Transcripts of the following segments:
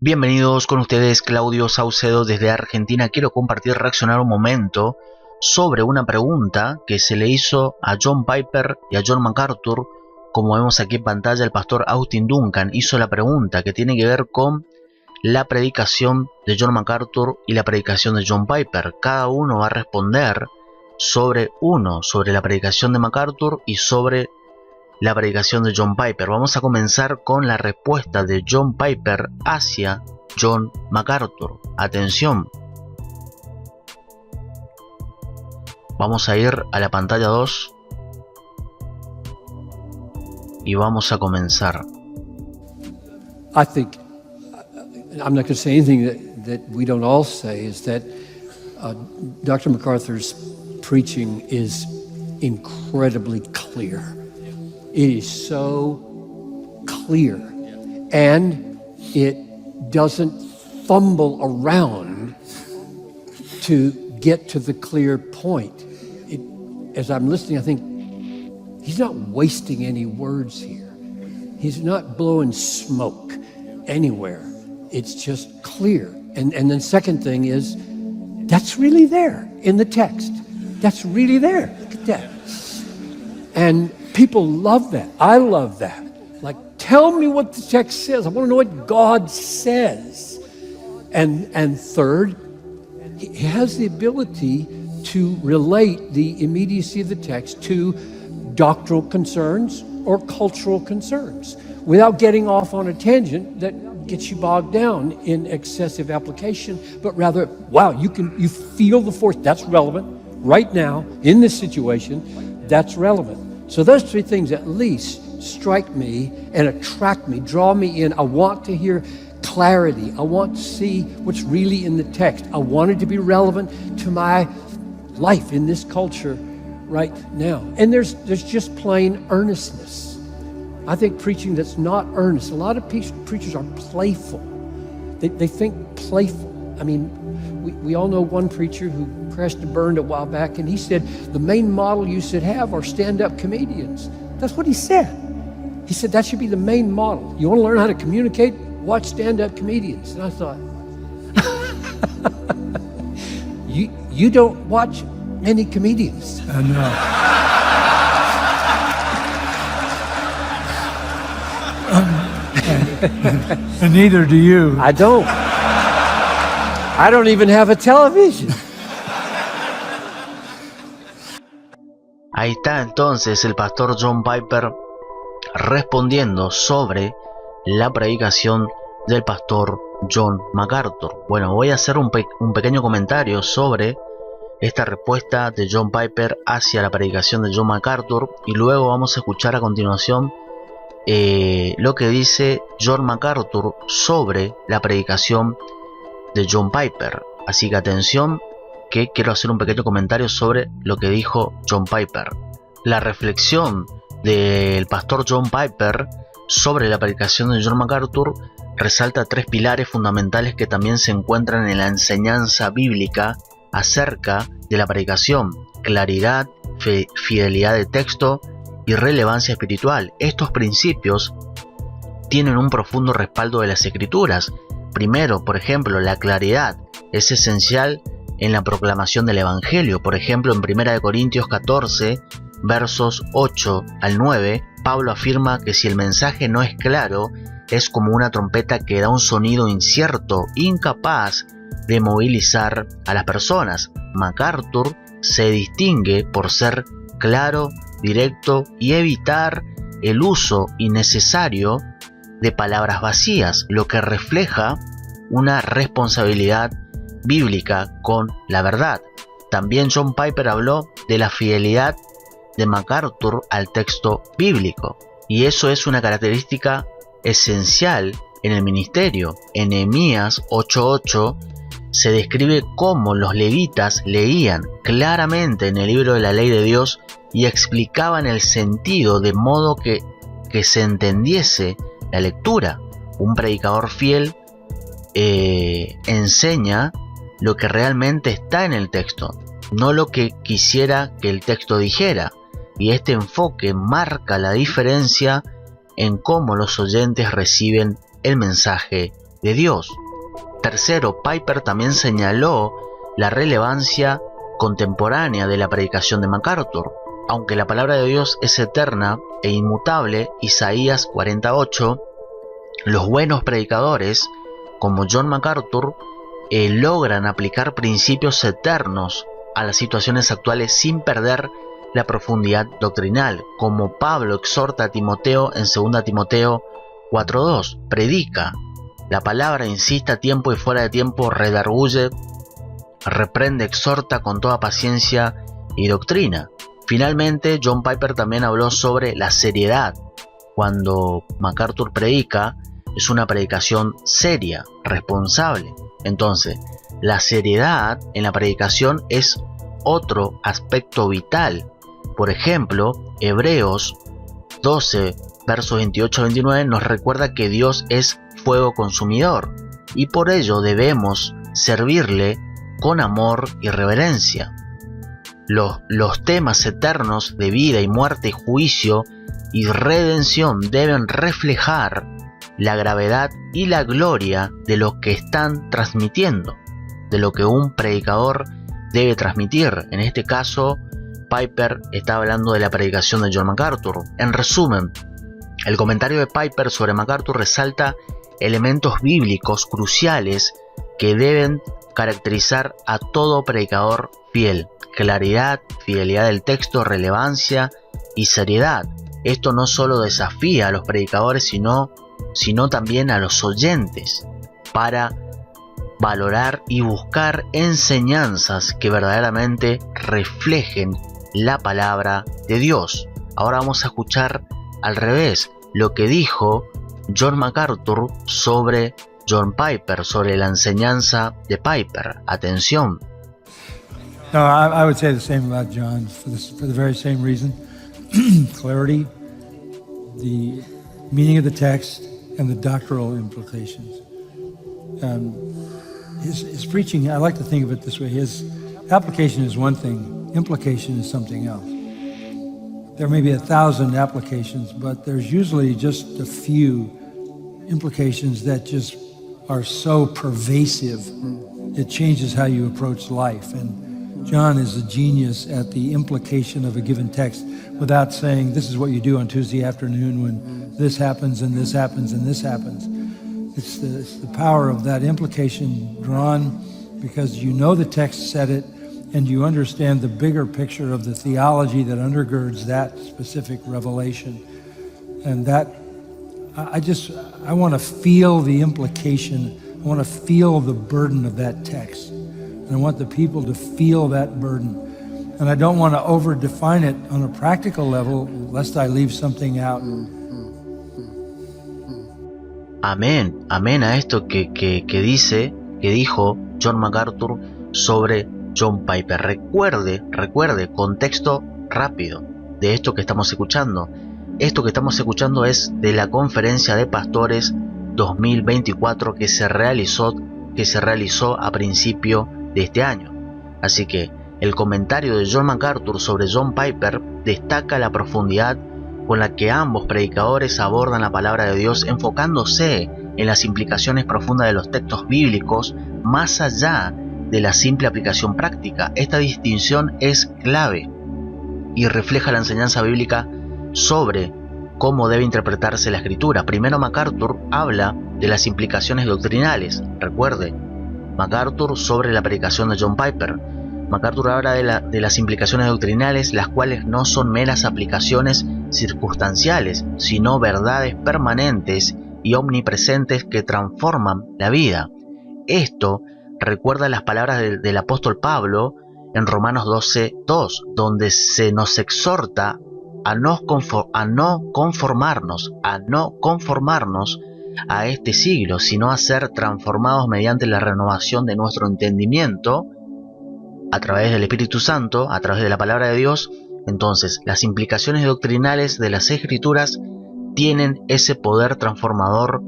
Bienvenidos con ustedes, Claudio Saucedo desde Argentina. Quiero reaccionar un momento sobre una pregunta que se le hizo a John Piper y a John MacArthur. Como vemos aquí en pantalla, el pastor Austin Duncan hizo la pregunta que tiene que ver con la predicación de John MacArthur y la predicación de John Piper. Cada uno va a responder sobre la predicación de MacArthur y sobre la predicación de John Piper. Vamos a comenzar con la respuesta de John Piper hacia John MacArthur. Atención. Vamos a ir a la pantalla 2 y vamos a comenzar. I think I'm not going to say anything that we don't all say, is that Dr. MacArthur's preaching is incredibly clear. It is so clear, and it doesn't fumble around to get to the clear point. As I'm listening, I think he's not wasting any words here. He's not blowing smoke anywhere. It's just clear. And then second thing is, that's really there in the text. That's really there. Look at that. And people love that. I love that. Like, tell me what the text says. I want to know what God says. And third, he has the ability to relate the immediacy of the text to doctrinal concerns or cultural concerns without getting off on a tangent that gets you bogged down in excessive application, but rather, wow, you feel the force. That's relevant right now in this situation. That's relevant. So those three things at least strike me and attract me, draw me in. I want to hear clarity. I want to see what's really in the text. I want it to be relevant to my life in this culture right now. And there's just plain earnestness. I think preaching that's not earnest, a lot of preachers are playful. They think playful. I mean, we all know one preacher who crashed and burned a while back, and he said, the main model you should have are stand-up comedians. That's what he said. He said that should be the main model. You want to learn how to communicate? Watch stand-up comedians. And I thought, you don't watch many comedians. No. And neither do you. I don't. I don't even have a television. Ahí está entonces el pastor John Piper respondiendo sobre la predicación del pastor John MacArthur. Bueno, voy a hacer un pequeño comentario sobre esta respuesta de John Piper hacia la predicación de John MacArthur y luego vamos a escuchar a continuación lo que dice John MacArthur sobre la predicación de John Piper. Así que atención, que quiero hacer un pequeño comentario sobre lo que dijo John Piper. La reflexión del pastor John Piper sobre la predicación de John MacArthur resalta tres pilares fundamentales que también se encuentran en la enseñanza bíblica acerca de la predicación: claridad, fidelidad de texto y relevancia espiritual. Estos principios tienen un profundo respaldo de las Escrituras. Primero, por ejemplo, la claridad es esencial en la proclamación del Evangelio. Por ejemplo, en 1 Corintios 14, versos 8 al 9, Pablo afirma que si el mensaje no es claro, es como una trompeta que da un sonido incierto, incapaz de movilizar a las personas. MacArthur se distingue por ser claro, directo y evitar el uso innecesario de palabras vacías, lo que refleja una responsabilidad bíblica con la verdad. También John Piper habló de la fidelidad de MacArthur al texto bíblico, y eso es una característica esencial en el ministerio. En Nehemías 8:8 se describe cómo los levitas leían claramente en el libro de la ley de Dios y explicaban el sentido de modo que se entendiese la lectura. Un predicador fiel enseña lo que realmente está en el texto, no lo que quisiera que el texto dijera, y este enfoque marca la diferencia en cómo los oyentes reciben el mensaje de Dios. Tercero, Piper también señaló la relevancia contemporánea de la predicación de MacArthur. Aunque la palabra de Dios es eterna e inmutable, Isaías 48, los buenos predicadores, como John MacArthur, logran aplicar principios eternos a las situaciones actuales sin perder la profundidad doctrinal, como Pablo exhorta a Timoteo en 2 Timoteo 4:2, predica la palabra, insiste a tiempo y fuera de tiempo, redarguye, reprende, exhorta con toda paciencia y doctrina. Finalmente, John Piper también habló sobre la seriedad. Cuando MacArthur predica, es una predicación seria, responsable. Entonces, la seriedad en la predicación es otro aspecto vital. Por ejemplo, Hebreos 12, versos 28 a 29 nos recuerda que Dios es fuego consumidor y por ello debemos servirle con amor y reverencia. Los temas eternos de vida y muerte, juicio y redención deben reflejar la gravedad y la gloria de lo que están transmitiendo, de lo que un predicador debe transmitir. En este caso, Piper está hablando de la predicación de John MacArthur. En resumen, el comentario de Piper sobre MacArthur resalta elementos bíblicos cruciales que deben caracterizar a todo predicador fiel: claridad, fidelidad del texto, relevancia y seriedad. Esto no solo desafía a los predicadores, sino también a los oyentes para valorar y buscar enseñanzas que verdaderamente reflejen la palabra de Dios. Ahora vamos a escuchar al revés lo que dijo John MacArthur sobre John Piper, sobre la enseñanza de Piper. Atención. No, I would say the same about John for the very same reason. Clarity, the meaning of the text, and the doctrinal implications. His preaching, I like to think of it this way: his application is one thing, implication is something else. There may be 1,000 applications, but there's usually just a few implications that just are so pervasive, it changes how you approach life. And John is a genius at the implication of a given text without saying, this is what you do on Tuesday afternoon when this happens and this happens and this happens. It's the power of that implication drawn because you know the text said it and you understand the bigger picture of the theology that undergirds that specific revelation. And that, I want to feel the implication. I want to feel the burden of that text. And I want the people to feel that burden. And I don't want to over-define it on a practical level, lest I leave something out. Amén, amén a esto que dijo John MacArthur sobre John Piper. Recuerde, contexto rápido de esto que estamos escuchando. Esto que estamos escuchando es de la Conferencia de Pastores 2024 que se realizó a principio de este año. Así que el comentario de John MacArthur sobre John Piper destaca la profundidad con la que ambos predicadores abordan la palabra de Dios, enfocándose en las implicaciones profundas de los textos bíblicos más allá de la simple aplicación práctica. Esta distinción es clave y refleja la enseñanza bíblica sobre cómo debe interpretarse la escritura. Primero, MacArthur habla de las implicaciones doctrinales. Recuerde, MacArthur sobre la predicación de John Piper. MacArthur habla de las implicaciones doctrinales, las cuales no son meras aplicaciones circunstanciales, sino verdades permanentes y omnipresentes que transforman la vida. Esto recuerda las palabras del apóstol Pablo en Romanos 12:2, donde se nos exhorta a no conformarnos a este siglo, sino a ser transformados mediante la renovación de nuestro entendimiento a través del Espíritu Santo, a través de la palabra de Dios. Entonces, las implicaciones doctrinales de las Escrituras tienen ese poder transformador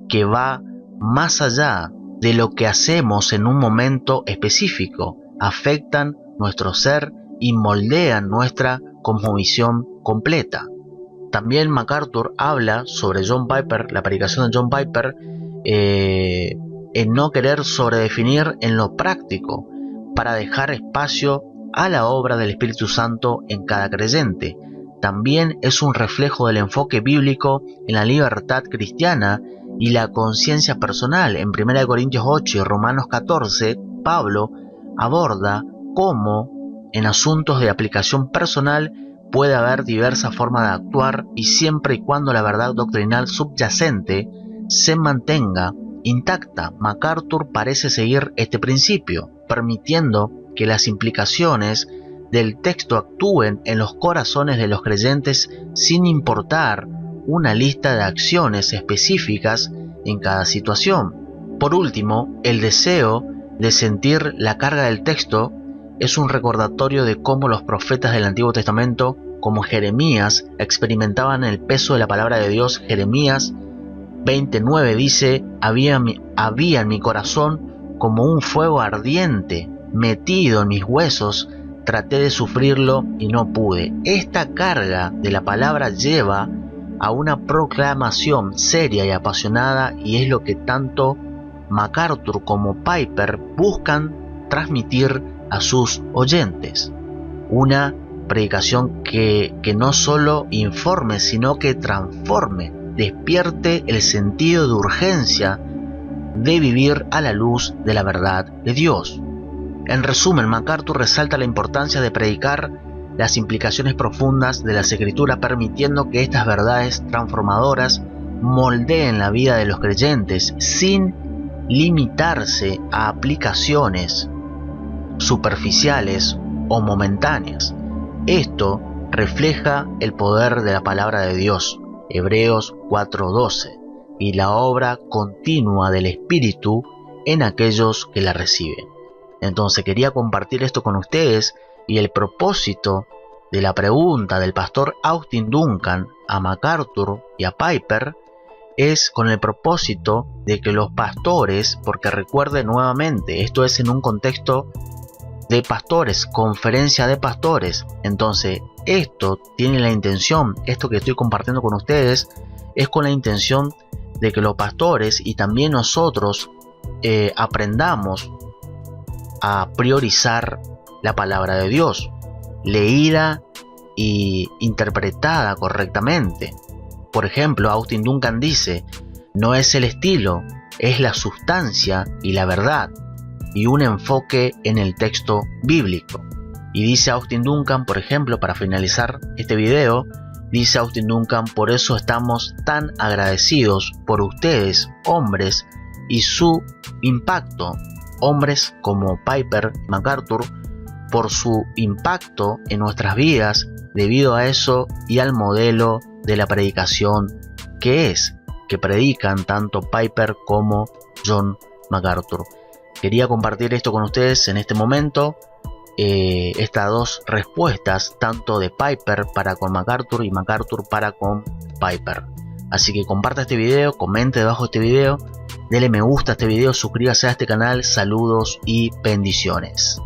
que va más allá de lo que hacemos en un momento específico. Afectan nuestro ser y moldean nuestra cosmovisión completa. También MacArthur habla sobre John Piper, la predicación de John Piper, en no querer sobredefinir en lo práctico para dejar espacio a la obra del Espíritu Santo en cada creyente. También es un reflejo del enfoque bíblico en la libertad cristiana y la conciencia personal. En 1 Corintios 8 y Romanos 14, Pablo aborda cómo en asuntos de aplicación personal puede haber diversas formas de actuar, y siempre y cuando la verdad doctrinal subyacente se mantenga intacta. MacArthur parece seguir este principio, permitiendo que las implicaciones del texto actúen en los corazones de los creyentes sin importar una lista de acciones específicas en cada situación. Por último, el deseo de sentir la carga del texto es un recordatorio de cómo los profetas del Antiguo Testamento, como Jeremías, experimentaban el peso de la palabra de Dios. Jeremías 29 dice: había en mi corazón como un fuego ardiente metido en mis huesos, traté de sufrirlo y no pude. Esta carga de la palabra lleva a una proclamación seria y apasionada, y es lo que tanto MacArthur como Piper buscan transmitir a sus oyentes. Una predicación que no solo informe, sino que transforme, despierte el sentido de urgencia de vivir a la luz de la verdad de Dios. En resumen, MacArthur resalta la importancia de predicar las implicaciones profundas de las Escrituras, permitiendo que estas verdades transformadoras moldeen la vida de los creyentes sin limitarse a aplicaciones superficiales o momentáneas. Esto refleja el poder de la palabra de Dios, Hebreos 4:12, y la obra continua del Espíritu en aquellos que la reciben. Entonces quería compartir esto con ustedes, y el propósito de la pregunta del pastor Austin Duncan a MacArthur y a Piper es con el propósito de que los pastores, porque recuerden nuevamente, esto es en un contexto de pastores, conferencia de pastores. Entonces esto tiene la intención, esto que estoy compartiendo con ustedes es con la intención de que los pastores y también nosotros aprendamos a priorizar la palabra de Dios, leída y interpretada correctamente. Por ejemplo, Austin Duncan dice: no es el estilo, es la sustancia y la verdad, y un enfoque en el texto bíblico. Y dice Austin Duncan, por ejemplo, para finalizar este video, dice Austin Duncan: por eso estamos tan agradecidos por ustedes, hombres, y su impacto, hombres como Piper y MacArthur, por su impacto en nuestras vidas debido a eso y al modelo de la predicación que predican tanto Piper como John MacArthur. Quería compartir esto con ustedes en este momento, estas dos respuestas, tanto de Piper para con MacArthur y MacArthur para con Piper. Así que comparta este video, comente debajo de este video, dele me gusta a este video, suscríbase a este canal. Saludos y bendiciones.